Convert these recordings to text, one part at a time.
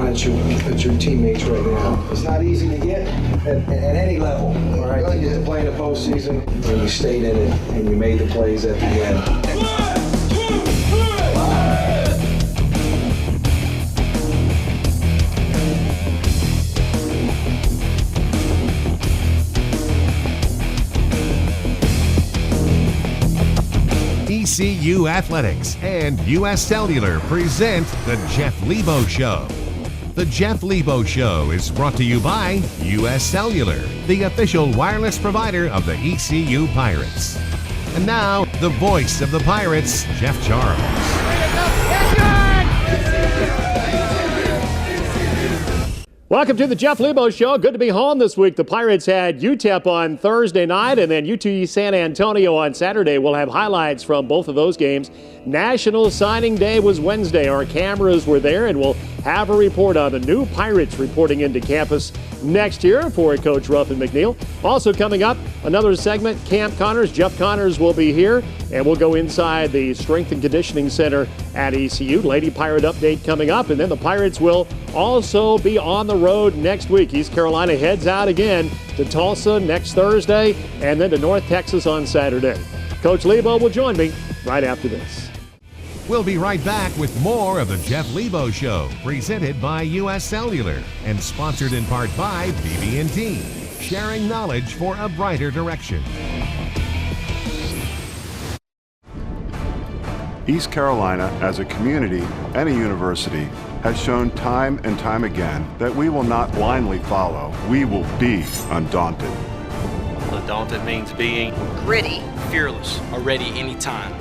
at your teammates right now. It's not easy to get at any level. All right, you get to play in the postseason, and you stayed in it, and you made the plays at the end. ECU Athletics and U.S. Cellular present The Jeff Lebo Show. The Jeff Lebo Show is brought to you by U.S. Cellular, the official wireless provider of the ECU Pirates. And now, the voice of the Pirates, Jeff Charles. Welcome to the Jeff Lebo Show. Good to be home this week. The Pirates had UTEP on Thursday night and then UT San Antonio on Saturday. We'll have highlights from both of those games. National Signing Day was Wednesday. Our cameras were there, and we'll have a report on the new Pirates reporting into campus next year for Coach Ruff and McNeil. Also coming up, another segment, Camp Connors. Jeff Connors will be here, and we'll go inside the Strength and Conditioning Center at ECU. Lady Pirate update coming up, and then the Pirates will also be on the road next week. East Carolina heads out again to Tulsa next Thursday, and then to North Texas on Saturday. Coach Lebo will join me right after this. We'll be right back with more of the Jeff Lebo Show, presented by U.S. Cellular and sponsored in part by BB&T, sharing knowledge for a brighter direction. East Carolina, as a community and a university, has shown time and time again that we will not blindly follow. We will be undaunted. Undaunted means being gritty, fearless, ready anytime,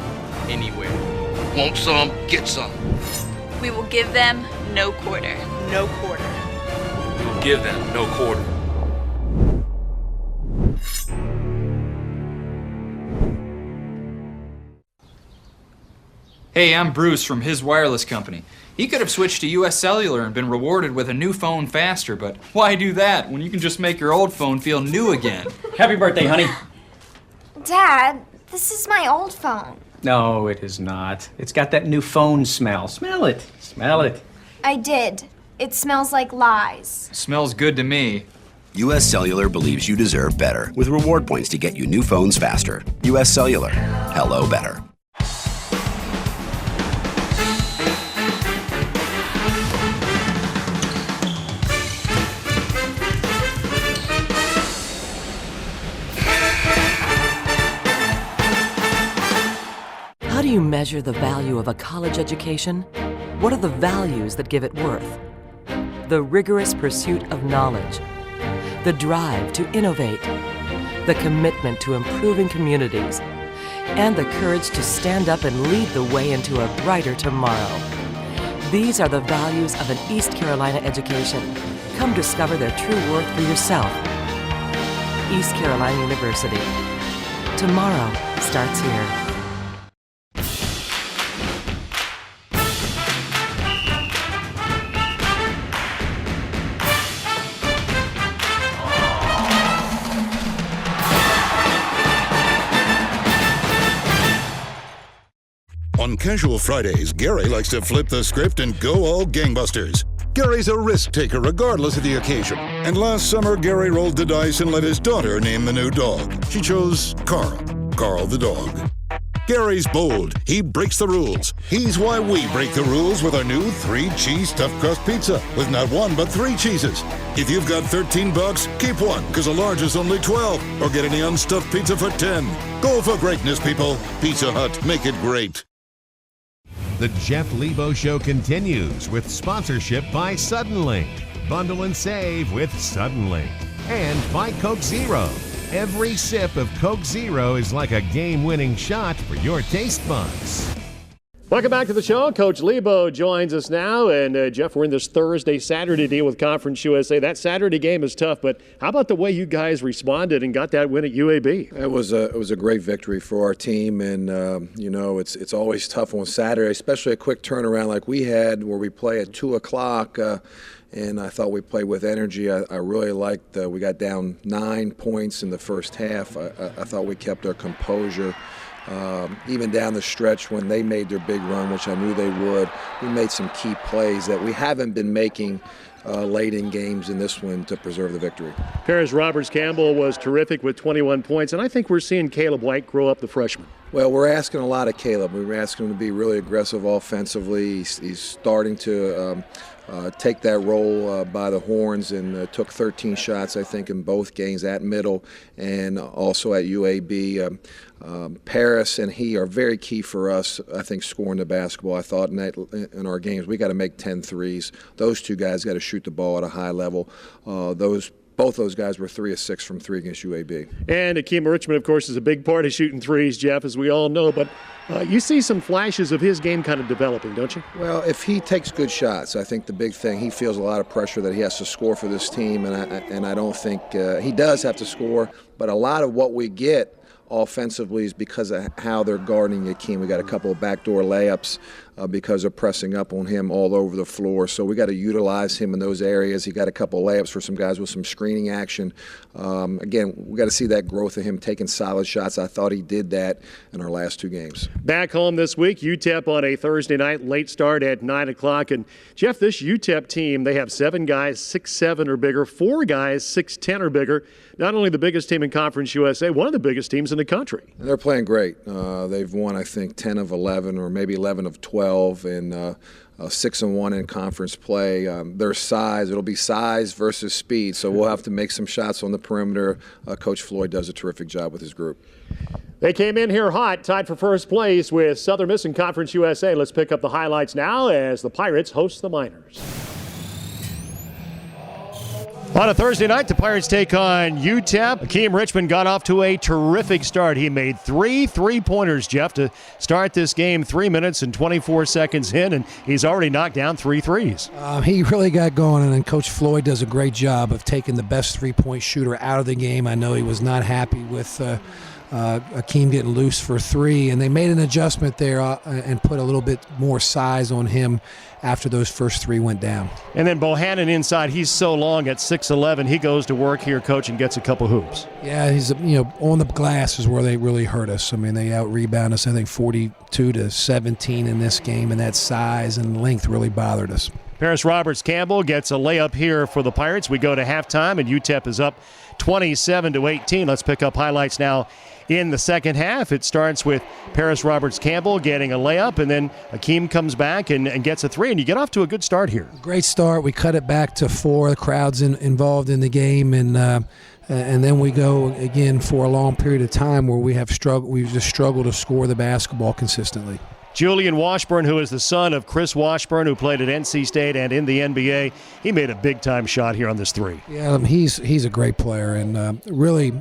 anywhere. Want some, get some. We will give them no quarter. No quarter. We will give them no quarter. Hey, I'm Bruce from his wireless company. He could have switched to U.S. Cellular and been rewarded with a new phone faster, but why do that when you can just make your old phone feel new again? Happy birthday, honey. Dad, this is my old phone. No, it is not. It's got that new phone smell. Smell it. Smell it. I did. It smells like lies. Smells good to me. U.S. Cellular believes you deserve better with reward points to get you new phones faster. U.S. Cellular. Hello better. How do you measure the value of a college education? What are the values that give it worth? The rigorous pursuit of knowledge, the drive to innovate, the commitment to improving communities, and the courage to stand up and lead the way into a brighter tomorrow. These are the values of an East Carolina education. Come discover their true worth for yourself. East Carolina University. Tomorrow starts here. On Casual Fridays, Gary likes to flip the script and go all gangbusters. Gary's a risk taker regardless of the occasion. And last summer, Gary rolled the dice and let his daughter name the new dog. She chose Carl the dog. Gary's bold. He breaks the rules. He's why we break the rules with our new 3-cheese stuffed crust pizza with not one but 3 cheeses. If you've got $13, keep one because a large is only $12. Or get any unstuffed pizza for $10. Go for greatness, people. Pizza Hut. Make it great. The Jeff Lebo Show continues with sponsorship by Suddenlink. Bundle and save with Suddenlink. And by Coke Zero. Every sip of Coke Zero is like a game-winning shot for your taste buds. Welcome back to the show. Coach Lebo joins us now. And, Jeff, we're in this Thursday-Saturday deal with Conference USA. That Saturday game is tough, but how about the way you guys responded and got that win at UAB? It was a great victory for our team, and, it's always tough on Saturday, especially a quick turnaround like we had where we play at 2 o'clock. And I thought we played with energy. I really liked we got down 9 points in the first half. I thought we kept our composure. even down the stretch when they made their big run, which I knew they would, we made some key plays that we haven't been making late in games in this one to preserve the victory. Paris Roberts-Campbell was terrific with 21 points, and I think we're seeing Caleb White grow up, the freshman. Well, we're asking a lot of Caleb. We're asking him to be really aggressive offensively. He's starting to take that role by the horns and took 13 shots, I think, in both games at Middle and also at UAB. Paris and he are very key for us, I think, scoring the basketball. I thought in our games we got to make 10 threes. Those two guys got to shoot the ball at a high level. Both those guys were 3 of 6 from 3 against UAB. And Akeem Richmond, of course, is a big part of shooting threes, Jeff, as we all know. But you see some flashes of his game kind of developing, don't you? Well, if he takes good shots, I think the big thing, he feels a lot of pressure that he has to score for this team. And I don't think he does have to score. But a lot of what we get offensively is because of how they're guarding Akeem. We got a couple of backdoor layups because of pressing up on him all over the floor. So we got to utilize him in those areas. He got a couple of layups for some guys with some screening action. Again, we got to see that growth of him taking solid shots. I thought he did that in our last 2 games. Back home this week, UTEP on a Thursday night, late start at 9 o'clock. And, Jeff, this UTEP team, they have 7 guys 6'7" or bigger, 4 guys 6'10" or bigger. Not only the biggest team in Conference USA, one of the biggest teams in the country. And they're playing great. They've won, I think, 10 of 11 or maybe 11 of 12 and 6-1 in conference play. Their size, it'll be size versus speed, so we'll have to make some shots on the perimeter. Coach Floyd does a terrific job with his group. They came in here hot, tied for first place with Southern Miss in Conference USA. Let's pick up the highlights now as the Pirates host the Miners. On a Thursday night, the Pirates take on UTEP. Akeem Richmond got off to a terrific start. He made 3 3-pointers, Jeff, to start this game 3 minutes and 24 seconds in, and he's already knocked down 3 threes. He really got going, and Coach Floyd does a great job of taking the best three-point shooter out of the game. I know he was not happy with Akeem getting loose for 3, and they made an adjustment there and put a little bit more size on him after those first 3 went down. And then Bohannon inside, he's so long at 6'11", he goes to work here, Coach, and gets a couple hoops. Yeah, he's on the glass is where they really hurt us. I mean, they out-rebound us, I think, 42-17 in this game, and that size and length really bothered us. Paris Roberts-Campbell gets a layup here for the Pirates. We go to halftime, and UTEP is up 27-18. Let's pick up highlights now in the second half. It starts with Paris Roberts-Campbell getting a layup, and then Akeem comes back and gets a 3, and you get off to a good start here. Great start. We cut it back to 4. The crowd's involved in the game, and then we go again for a long period of time where we've just struggled to score the basketball consistently. Julian Washburn, who is the son of Chris Washburn, who played at NC State and in the NBA, he made a big-time shot here on this 3. Yeah, he's a great player and really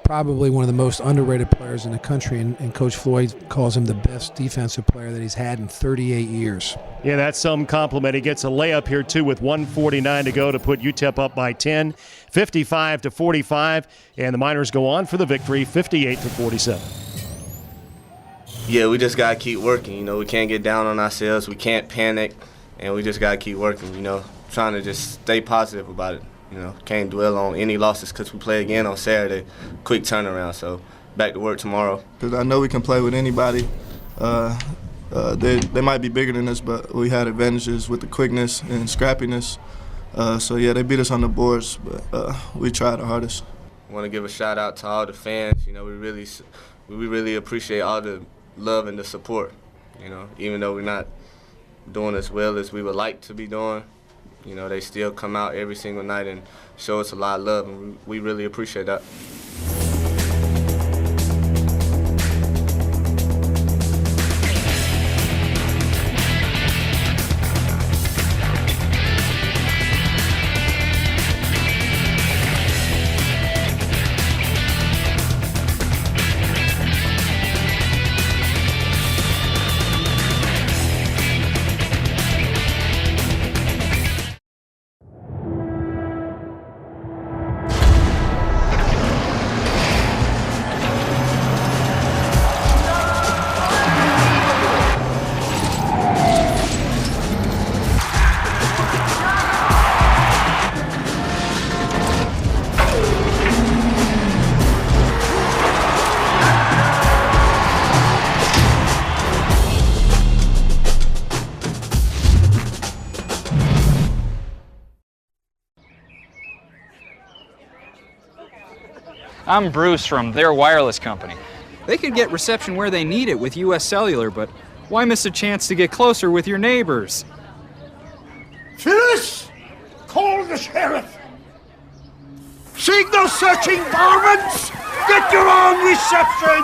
probably one of the most underrated players in the country, and Coach Floyd calls him the best defensive player that he's had in 38 years. Yeah, that's some compliment. He gets a layup here, too, with 1:49 to go to put UTEP up by 10, 55-45, and the Miners go on for the victory, 58-47. Yeah, we just got to keep working. We can't get down on ourselves. We can't panic, and we just got to keep working, trying to just stay positive about it. Can't dwell on any losses because we play again on Saturday. Quick turnaround, so back to work tomorrow. Because I know we can play with anybody. They might be bigger than us, but we had advantages with the quickness and scrappiness. Yeah, they beat us on the boards, but we tried our hardest. I want to give a shout-out to all the fans. We really appreciate all the love and the support, even though we're not doing as well as we would like to be doing. They still come out every single night and show us a lot of love, and we really appreciate that. I'm Bruce from their wireless company. They could get reception where they need it with U.S. Cellular, but why miss a chance to get closer with your neighbors? Phyllis! Call the sheriff! Signal searching varmints! Get your own reception!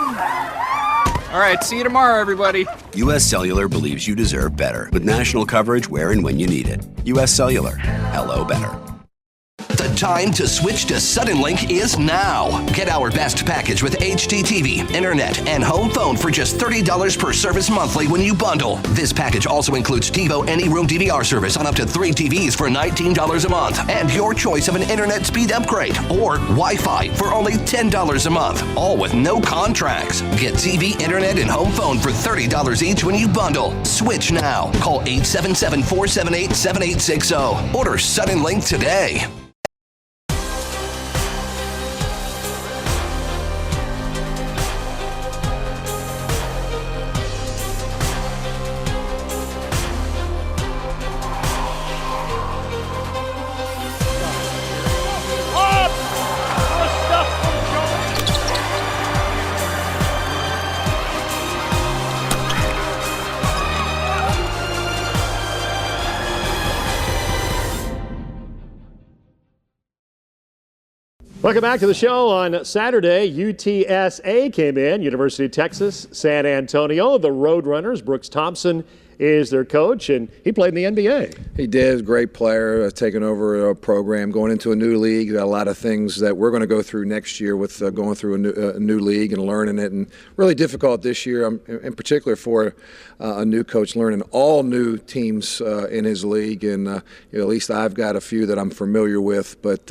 All right, see you tomorrow, everybody. U.S. Cellular believes you deserve better, with national coverage where and when you need it. U.S. Cellular. Hello, better. The time to switch to Suddenlink is now. Get our best package with HDTV, internet, and home phone for just $30 per service monthly when you bundle. This package also includes TiVo Anyroom DVR service on up to 3 TVs for $19 a month, and your choice of an internet speed upgrade or Wi-Fi for only $10 a month, all with no contracts. Get TV, internet, and home phone for $30 each when you bundle. Switch now. Call 877-478-7860. Order Suddenlink today. Welcome back to the show. On Saturday, UTSA came in, University of Texas, San Antonio. The Roadrunners, Brooks Thompson is their coach, and he played in the NBA. He did. Great player, taking over a program, going into a new league. Got a lot of things that we're going to go through next year with going through a new league and learning it, and really difficult this year, in particular for a new coach, learning all new teams in his league. And at least I've got a few that I'm familiar with, but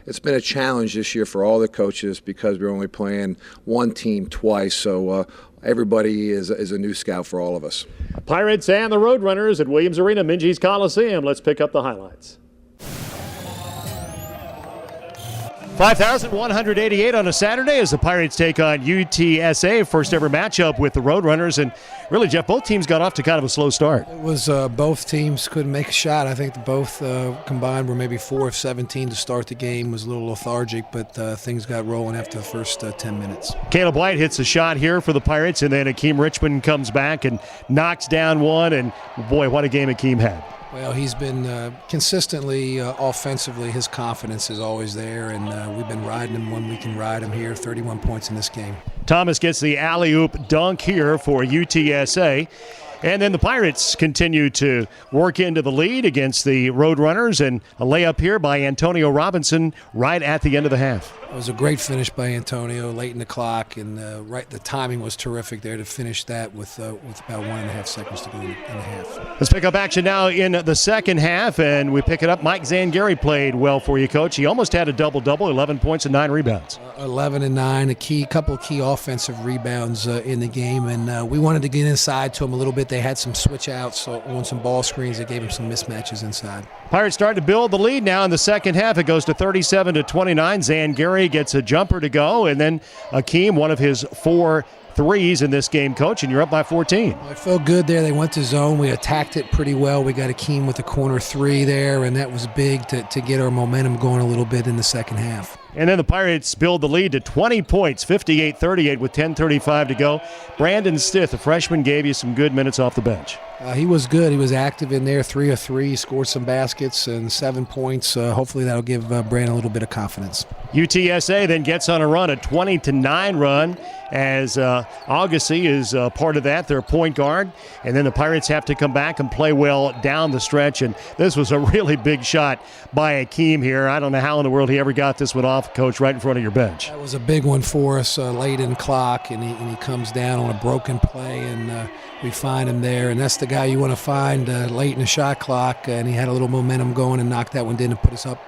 it's been a challenge this year for all the coaches because we're only playing one team twice. So everybody is a new scout for all of us. Pirates and the Roadrunners at Williams Arena, Minges Coliseum. Let's pick up the highlights. 5,188 on a Saturday as the Pirates take on UTSA. First ever matchup with the Roadrunners. And really, Jeff, both teams got off to kind of a slow start. It was both teams couldn't make a shot. I think both combined were maybe 4 of 17 to start the game. It was a little lethargic, but things got rolling after the first 10 minutes. Caleb White hits a shot here for the Pirates, and then Akeem Richmond comes back and knocks down one. And boy, what a game Akeem had. Well, he's been consistently offensively. His confidence is always there, and we've been riding him when we can ride him here. 31 points in this game. Thomas gets the alley-oop dunk here for UTSA. And then the Pirates continue to work into the lead against the Roadrunners, and a layup here by Antonio Robinson right at the end of the half. It was a great finish by Antonio late in the clock, and the timing was terrific there to finish that with about 1.5 seconds to go in the half. Let's pick up action now in the second half, and we pick it up. Mike Zangari played well for you, Coach. He almost had a double-double, 11 points and 9 rebounds. 11 and 9, couple of key offensive rebounds in the game, and we wanted to get inside to him a little bit. They had some switch outs on some ball screens that gave him some mismatches inside. Pirates start to build the lead now in the second half. It goes to 37-29. Zangari gets a jumper to go, and then Akeem, one of his 4 threes in this game, Coach, and you're up by 14. Well, it felt good there. They went to zone. We attacked it pretty well. We got Akeem with a corner 3 there, and that was big to get our momentum going a little bit in the second half. And then the Pirates build the lead to 20 points, 58-38 with 10:35 to go. Brandon Stith, the freshman, gave you some good minutes off the bench. He was good. He was active in there, 3 of 3, scored some baskets and 7 points. Hopefully that'll give Brandon a little bit of confidence. UTSA then gets on a run, a 20-9 run, as Agassi is part of that, their point guard. And then the Pirates have to come back and play well down the stretch. And this was a really big shot by Akeem here. I don't know how in the world he ever got this one off, Coach, right in front of your bench. That was a big one for us late in the clock, and he comes down on a broken play, and we find him there. And that's the guy you want to find late in the shot clock, and he had a little momentum going and knocked that one in and put us up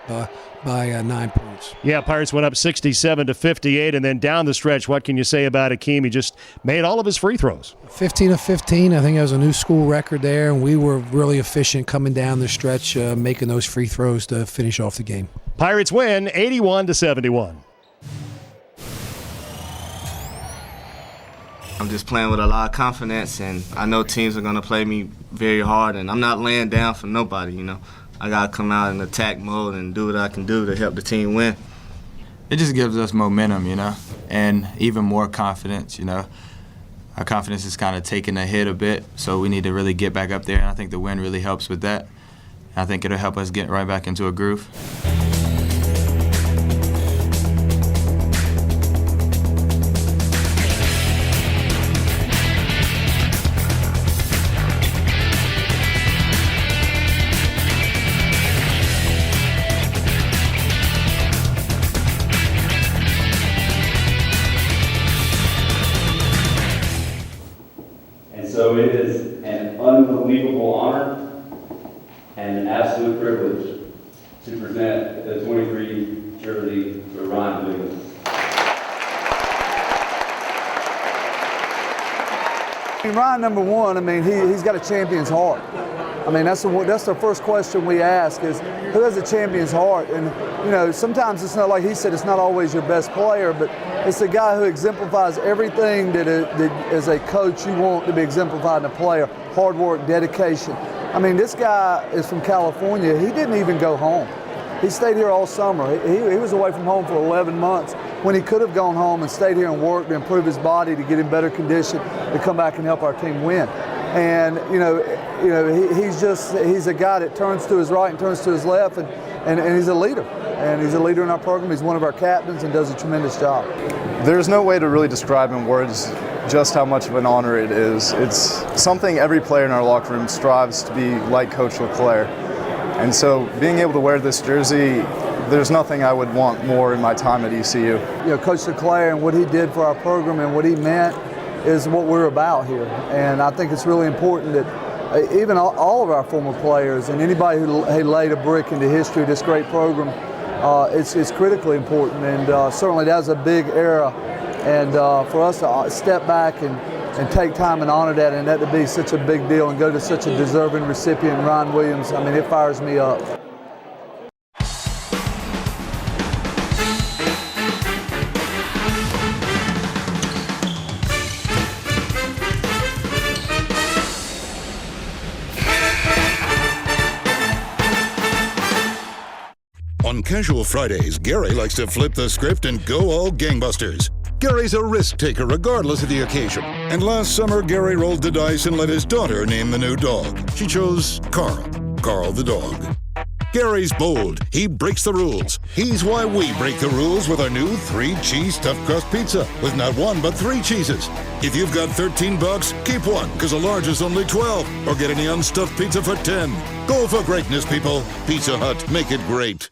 by 9 points. Yeah, Pirates went up 67-58, and then down the stretch, what can you say about Akeem? He just made all of his free throws. 15 of 15. I think that was a new school record there, and we were really efficient coming down the stretch, making those free throws to finish off the game. Pirates win 81-71. I'm just playing with a lot of confidence, and I know teams are going to play me very hard, and I'm not laying down for nobody, I got to come out in attack mode and do what I can do to help the team win. it just gives us momentum, you know, and even more confidence, you know. Our confidence is kind of taking a hit a bit, so we need to really get back up there, and I think the win really helps with that. I think it'll help us get right back into a groove. So it is an unbelievable honor and an absolute privilege to present the 23 jersey to Ryan Williams. Ryan, number one, I mean, he's got a champion's heart. I mean, that's the first question we ask is, who has a champion's heart? And, you know, sometimes it's not, like he said, it's not always your best player, but it's the guy who exemplifies everything that as a coach you want to be exemplified in a player. Hard work, dedication. I mean, this guy is from California. He didn't even go home. He stayed here all summer. He was away from home for 11 months when he could have gone home and stayed here and worked to improve his body, to get in better condition, to come back and help our team win. And he's a guy that turns to his right and turns to his left, and he's a leader. And he's a leader in our program. He's one of our captains and does a tremendous job. There's no way to really describe in words just how much of an honor it is. It's something every player in our locker room strives to be like Coach LeClaire. And so being able to wear this jersey, there's nothing I would want more in my time at ECU. You know, Coach LeClaire and what he did for our program and what he meant is what we're about here. And I think it's really important that even all of our former players and anybody who laid a brick into history of this great program, it's critically important. And certainly that's a big era. And for us to step back and take time and honor that, and that to be such a big deal and go to such a deserving recipient, Ryan Williams, I mean, it fires me up. On Casual Fridays, Gary likes to flip the script and go all gangbusters. Gary's a risk taker regardless of the occasion. And last summer, Gary rolled the dice and let his daughter name the new dog. She chose Carl the dog. Gary's bold. He breaks the rules. He's why we break the rules with our new 3-cheese stuffed crust pizza with not one but 3 cheeses. If you've got $13, keep one, because a large is only $12. Or get any unstuffed pizza for $10. Go for greatness, people. Pizza Hut. Make it great.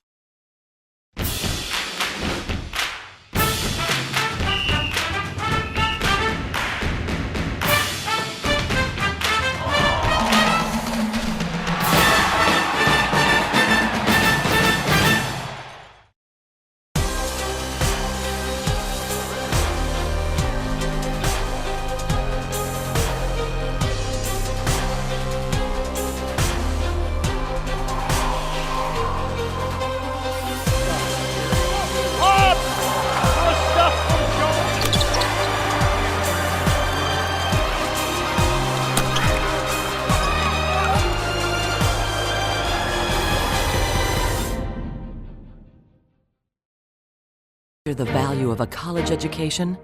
The value of a college education?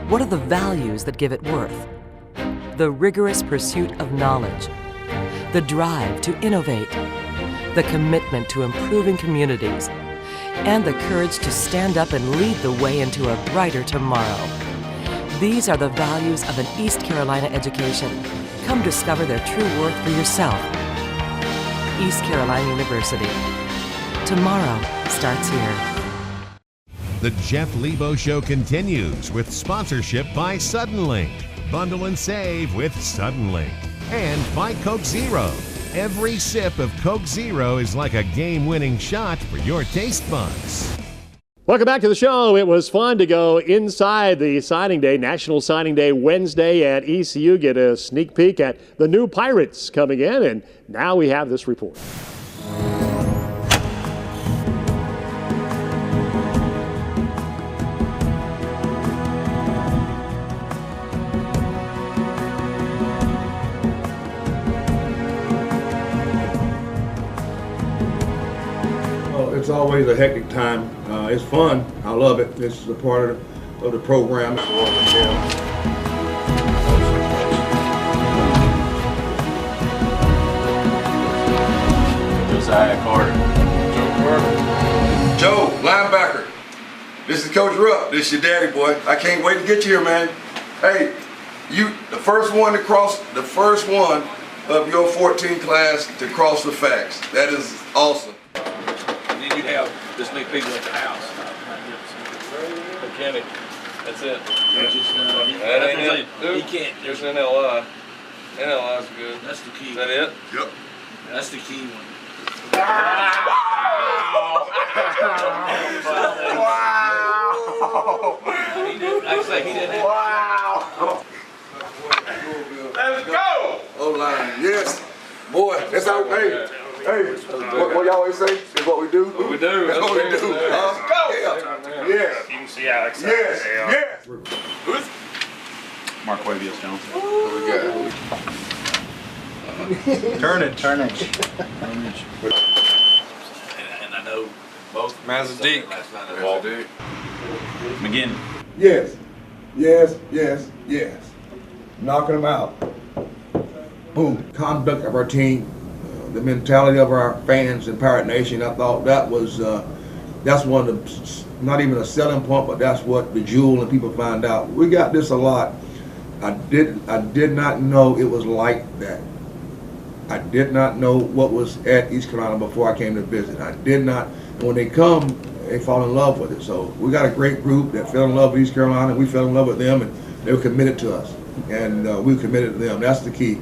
What are the values that give it worth? The rigorous pursuit of knowledge, the drive to innovate, the commitment to improving communities, and the courage to stand up and lead the way into a brighter tomorrow. These are the values of an East Carolina education. Come discover their true worth for yourself. East Carolina University. Tomorrow starts here. The Jeff Lebo Show continues with sponsorship by Suddenlink. Bundle and save with Suddenlink. And by Coke Zero. Every sip of Coke Zero is like a game-winning shot for your taste buds. Welcome back to the show. It was fun to go inside the signing day, National Signing Day Wednesday at ECU, get a sneak peek at the new Pirates coming in, and now we have this report. It's always a hectic time. It's fun. I love it. This is a part of the program. Josiah Carter. Joe, linebacker. This is Coach Rupp. This is your daddy, boy. I can't wait to get you here, man. Hey, you the first one of your 14 class to cross the facts. That is awesome. And then you have this new people at the house. Mechanic. That's it. That ain't it. He can't. There's NLI. NLI's good. That's the key. Is that it? Yep. That's the key one. Wow! Actually, he didn't. Wow! Let's go! O-line, yes. Boy, that's how, hey, what y'all always say is what we do? What we do. That's what we do. Let's go! Yes. You can see Alex. Yes. Yes. Who's? Mark Wabius Johnson. What we got? Turnage. And I know both. Mazadiq. McGinn. Yes. Knocking them out. Boom. Conduct of our team, the mentality of our fans in Pirate Nation. I thought that was that's one of the, not even a selling point, but that's what the jewel and people find out. We got this a lot. I did not know it was like that. I did not know what was at East Carolina before I came to visit. I did not. And when they come, they fall in love with it. So we got a great group that fell in love with East Carolina. We fell in love with them, and they were committed to us. And we were committed to them. That's the key.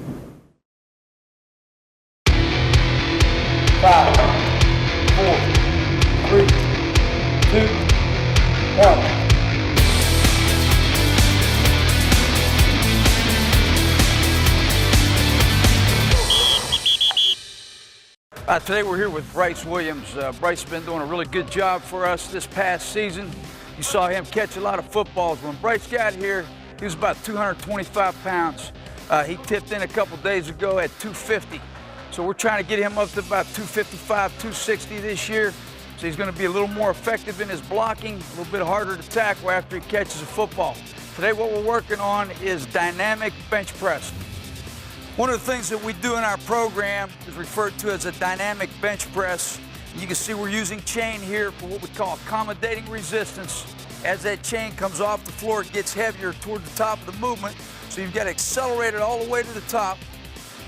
5, 4, 3, 2, 1. Today we're here with Bryce Williams. Bryce has been doing a really good job for us this past season. You saw him catch a lot of footballs. When Bryce got here, he was about 225 pounds. He tipped in a couple days ago at 250. So we're trying to get him up to about 255, 260 this year. So he's going to be a little more effective in his blocking, a little bit harder to tackle after he catches a football. Today what we're working on is dynamic bench press. One of the things that we do in our program is referred to as a dynamic bench press. You can see we're using chain here for what we call accommodating resistance. As that chain comes off the floor, it gets heavier toward the top of the movement, so you've got to accelerate it all the way to the top.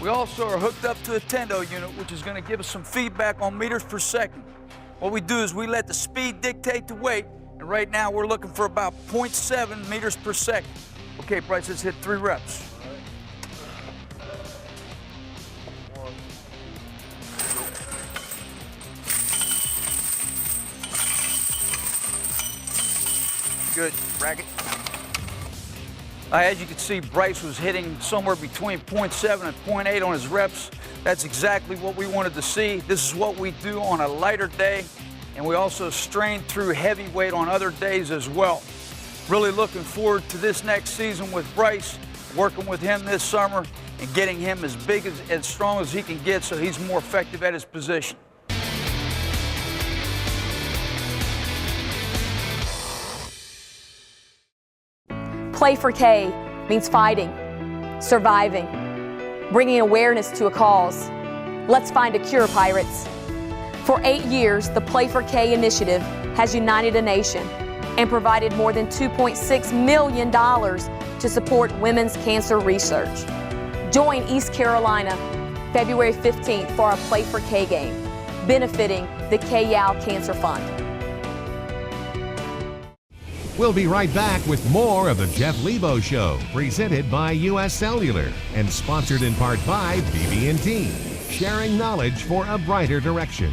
We also are hooked up to a Tendo unit, which is going to give us some feedback on meters per second. What we do is we let the speed dictate the weight, and right now we're looking for about 0.7 meters per second. Okay, Bryce, let's hit 3 reps. Good, bracket. As you can see, Bryce was hitting somewhere between 0.7 and 0.8 on his reps. That's exactly what we wanted to see. This is what we do on a lighter day, and we also strain through heavy weight on other days as well. Really looking forward to this next season with Bryce, working with him this summer and getting him as big as strong as he can get so he's more effective at his position. Play for K means fighting, surviving, bringing awareness to a cause. Let's find a cure, Pirates. For 8 years, the Play for K initiative has united a nation and provided more than $2.6 million to support women's cancer research. Join East Carolina February 15th for our Play for K game, benefiting the K-Yao Cancer Fund. We'll be right back with more of the Jeff Lebo Show, presented by U.S. Cellular and sponsored in part by BB&T, sharing knowledge for a brighter direction.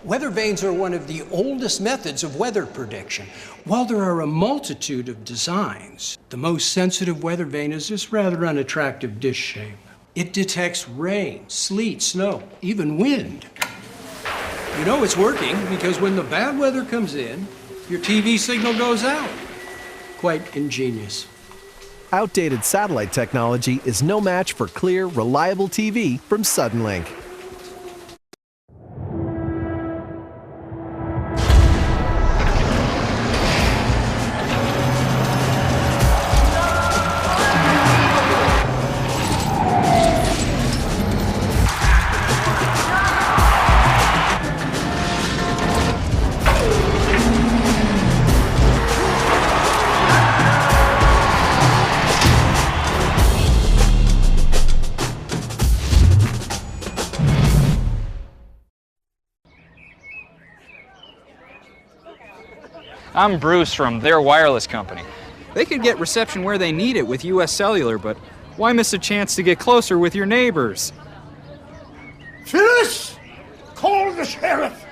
Weather vanes are one of the oldest methods of weather prediction. While there are a multitude of designs, the most sensitive weather vane is this rather unattractive dish shape. It detects rain, sleet, snow, even wind. You know it's working because when the bad weather comes in, your TV signal goes out. Quite ingenious. Outdated satellite technology is no match for clear, reliable TV from Suddenlink. I'm Bruce from their wireless company. They could get reception where they need it with U.S. Cellular, but why miss a chance to get closer with your neighbors? Phyllis! Call the sheriff!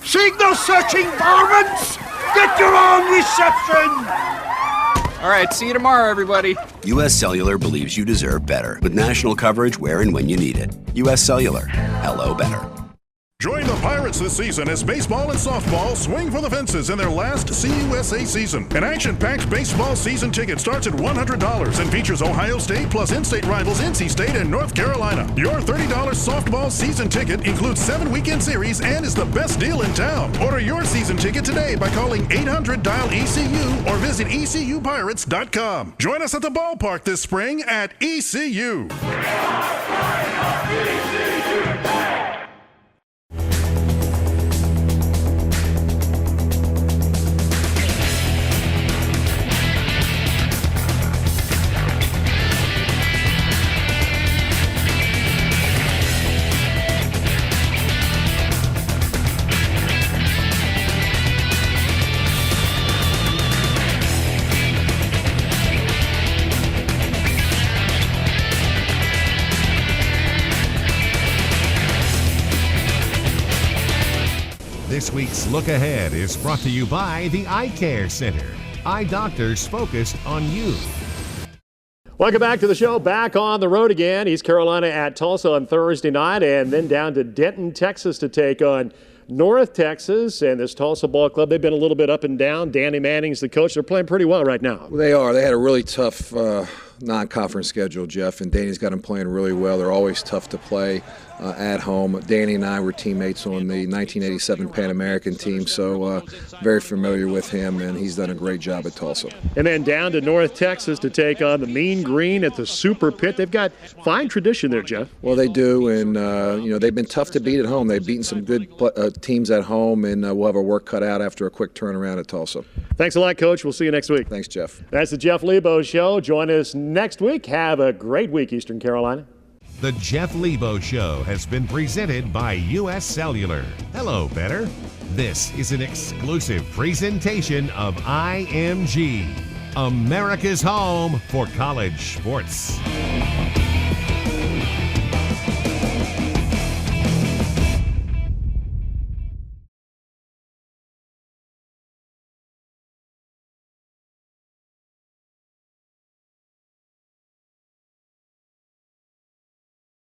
Signal searching varmints! Get your own reception! All right, see you tomorrow, everybody. U.S. Cellular believes you deserve better, with national coverage where and when you need it. U.S. Cellular. Hello better. Join the Pirates this season as baseball and softball swing for the fences in their last CUSA season. An action-packed baseball season ticket starts at $100 and features Ohio State plus in-state rivals NC State and North Carolina. Your $30 softball season ticket includes 7 weekend series and is the best deal in town. Order your season ticket today by calling 800-DIAL-ECU or visit ECUPirates.com. Join us at the ballpark this spring at ECU. This week's Look Ahead is brought to you by the Eye Care Center. Eye doctors focused on you. Welcome back to the show. Back on the road again. East Carolina at Tulsa on Thursday night, and then down to Denton, Texas to take on North Texas. And this Tulsa ball club, they've been a little bit up and down. Danny Manning's the coach. They're playing pretty well right now. They are. They had a really tough non-conference schedule, Jeff, and Danny's got them playing really well. They're always tough to play at home. Danny and I were teammates on the 1987 Pan American team, so very familiar with him, and he's done a great job at Tulsa. And then down to North Texas to take on the Mean Green at the Super Pit. They've got fine tradition there, Jeff. Well, they do, and they've been tough to beat at home. They've beaten some good teams at home, and we'll have our work cut out after a quick turnaround at Tulsa. Thanks a lot, Coach. We'll see you next week. Thanks, Jeff. That's the Jeff Lebo Show. Join us next week. Have a great week, Eastern Carolina. The Jeff Lebo Show has been presented by U.S. Cellular. Hello, better. This is an exclusive presentation of IMG, America's home for college sports.